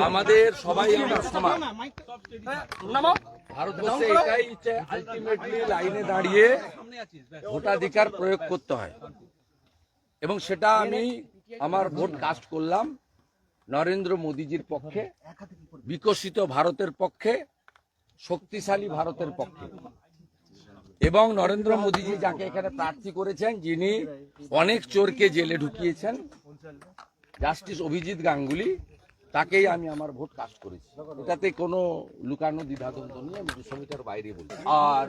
আমাদের সবাই আমরা সমান। ভারতবর্ষে এটাই আলটিমেটলি লাইনে দাঁড়িয়ে ভোটাধিকার প্রয়োগ করতে হয়, এবং সেটা আমি আমার ভোট কাস্ট করলাম নরেন্দ্র মোদীজির পক্ষে, বিকশিত ভারতের পক্ষে, শক্তিশালী ভারতের পক্ষে। এবং নরেন্দ্র মোদীজি যাকে এখানে প্রার্থী করেছেন, যিনি অনেক চোরকে জেলে ঢুকিয়েছেন, জাস্টিস অভিজিৎ গাঙ্গুলি, তাকেই আমি আমার ভোট কাস্ট করেছি। এটাতে কোনো লুকানো দ্বিধাদ্বন্দ্ব নিয়ে আমি দুশোমিটার বাইরে বলি। আর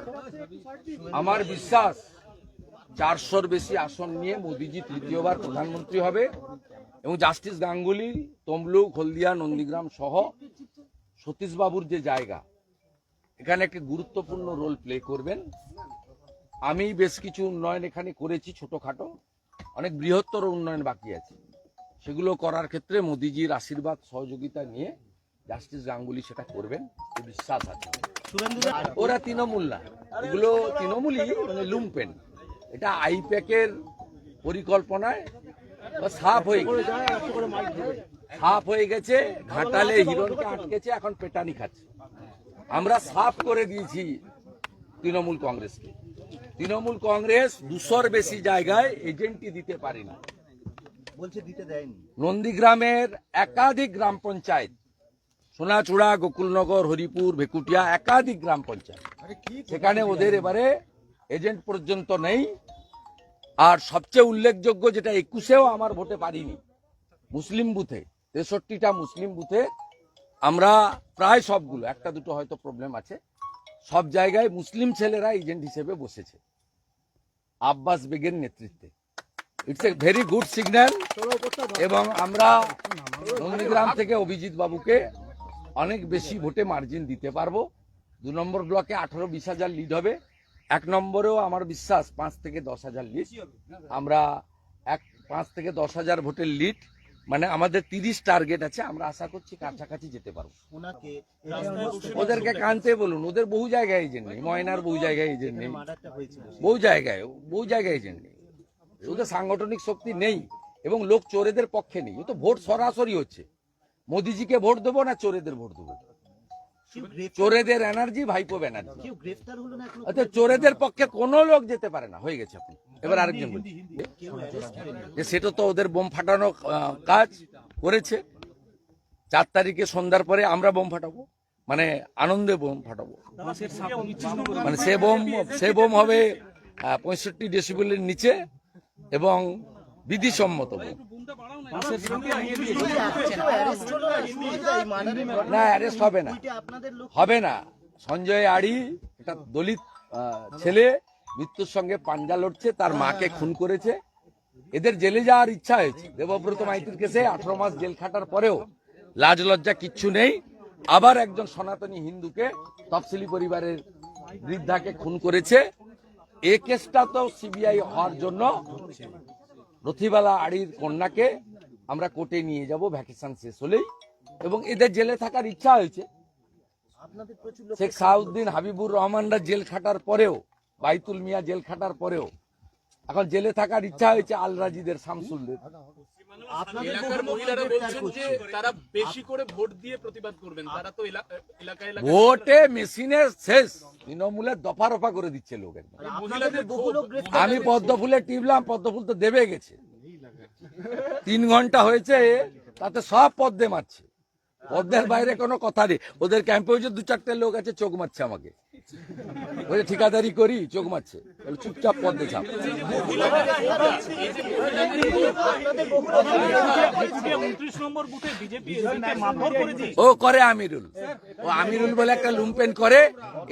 আমার বিশ্বাস 400-র বেশি আসন নিয়ে মোদীজি তৃতীয়বার প্রধানমন্ত্রী হবে, এবং জাস্টিস গাঙ্গুলি তমলুক, হলদিয়া, নন্দীগ্রাম সহ সতীশবাবুর যে জায়গা, এখানে একটি গুরুত্বপূর্ণ রোল প্লে করবেন। আমি বেশ কিছু উন্নয়ন এখানে করেছি, ছোটখাটো, অনেক বৃহত্তর উন্নয়ন বাকি আছে। সেগুলো করার ক্ষেত্রে মোদীজির আশীর্বাদ সহযোগিতা নিয়ে জাস্টিস গাঙ্গুলি সেটা করবেন, বিশ্বাস আছে। ওরা তৃণমূল না, এগুলো তৃণমূলই, মানে লুম্পেন। এটা আইপ্যাকের পরিকল্পনায় সাফ হয়ে গেছে। ঘাটালে হিরণকে আটকেছে, এখন পেটানি খাচ্ছে। আমরা সাফ করে দিয়েছি তৃণমূল কংগ্রেসকে। তৃণমূল কংগ্রেস 200-র বেশি জায়গায় এজেন্টই দিতে পারেনি, বলছে দিতে দেয়নি। নন্দীগ্রামের একাধিক গ্রাম পঞ্চায়েত, সোনাচূড়া, গোকুলনগর, হরিপুর, ভেকুটিয়া, একাধিক গ্রাম পঞ্চায়েত, সেখানে ওদের এবারে এজেন্ট পর্যন্ত নেই। আর সবচেয়ে উল্লেখযোগ্য, যেটা 21-এও আমার ভোটে পারিনি, মুসলিম বুথে, 63টা মুসলিম বুথে আমরা প্রায় সবগুলো, একটা দুটো হয়তো প্রবলেম আছে, সব জায়গায় মুসলিম ছেলেরা এজেন্ট হিসেবে বসেছে আব্বাস বেগের নেতৃত্বে। It's a very good signal. এবং আমরা নন্দীগ্রাম থেকে অভিজিৎ বাবুকে অনেক বেশি ভোটে মার্জিন দিতে পারবো। 2 নম্বর ব্লকে 18-20 হাজার লিড হবে। 1 নম্বরেও আমার বিশ্বাস 5 থেকে 10 হাজার লিড। আমরা 5 থেকে 10 হাজার ভোটের লিড, মানে আমাদের 30 টার্গেট আছে। আমরা আশা করছি কাছাকাছি যেতে পারবো। ওদেরকে কানতে বলুন, ওদের বহু জায়গায় এজেন্ট নেই, ময়নার বহু জায়গায় এজেন্ট নেই, বহু জায়গায় এজেন্ট নেই। ওদের সাংগঠনিক শক্তি নেই, এবং লোক চোরেদের পক্ষে নেই। ও তো ভোট সরাসরি হচ্ছে। মোদিজিকে ভোট দেবো না চোরেদের ভোট দেবো? চোরেদের এনার্জি ভাইপো ব্যানার্জি। আচ্ছা, চোরেদের পক্ষে কোনো লোক যেতে পারে না, হয়ে গেছে। আপনি এবার আরেকজন বলছি যে সেটা তো ওদের বোম ফাটানো কাজ করেছে। 4 তারিখে সন্ধ্যার পরে আমরা বোম ফাটাবো, মানে আনন্দে বোম ফাটাবো। মানে সে বোম হবে 65 ডেসিবেলের নিচে এবং বিধিসম্মত বোম। না, অ্যারেস্ট হবে না। সঞ্জয় আড়ি, এটা দলিত ছেলে, মৃত্যুর সঙ্গে পাঞ্জা লড়ছে, তার মাকে খুন করেছে। এদের জেলে যাওয়ার ইচ্ছা হয়েছে। দেবব্রত মাইতির কেসে 18 মাস জেল খাটার পরেও লাজ লজ্জা কিচ্ছু নেই। আবার একজন সনাতনী হিন্দুকে, তফসিলি পরিবারের বৃদ্ধাকে খুন করেছে। এই কেসটা তো সিবিআই হওয়ার জন্য রথিবালা আড়ির কন্যাকে আমরা কোর্টে নিয়ে যাব ভ্যাকেশন শেষ হলেই, এবং এদের জেলে থাকার ইচ্ছা হয়েছে। শেখ সাউদ্দিন, হাবিবুর রহমানরা জেল খাটার পরেও, বাইতুল মিয়া জেল খাটার পরেও এখন জেলে থাকার ইচ্ছা হয়েছে আল রাজিদের, শামসুলদের। ভোটে মেশিনের শেষ, তৃণমূলের দফা রফা করে দিচ্ছে লোক। আমি পদ্মফুলে টিপলাম, পদ্মফুল তো দেবে গেছে। 3 ঘন্টা হয়েছে, তাতে সব পদ্মে মারছে। পদ্মের বাইরে কোনো কথা নেই। ওদের ক্যাম্পে হয়েছে 2-4টে লোক আছে, চোখ মারছে আমাকে, ওই ঠিকাদারি করি, চোখ মারছে, চুপচাপ পদ্মে ছাপ। ও করে আমিরুল, ও আমিরুল বলে একটা লুম্পেন করে,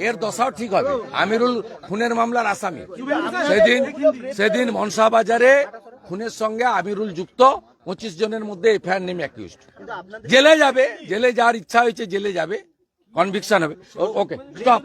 এর দশাও ঠিক হবে। আমিরুল খুনের মামলার আসামি। সেদিন মনসা বাজারে খুনের সঙ্গে আমিরুল যুক্ত। 25 জনের মধ্যে এফআইআর নেমে অ্যাকিউজড। জেলে যাবে, জেলে যাওয়ার ইচ্ছা হয়েছে, জেলে যাবে, কনভিকশন হবে। ওকে, স্টপ।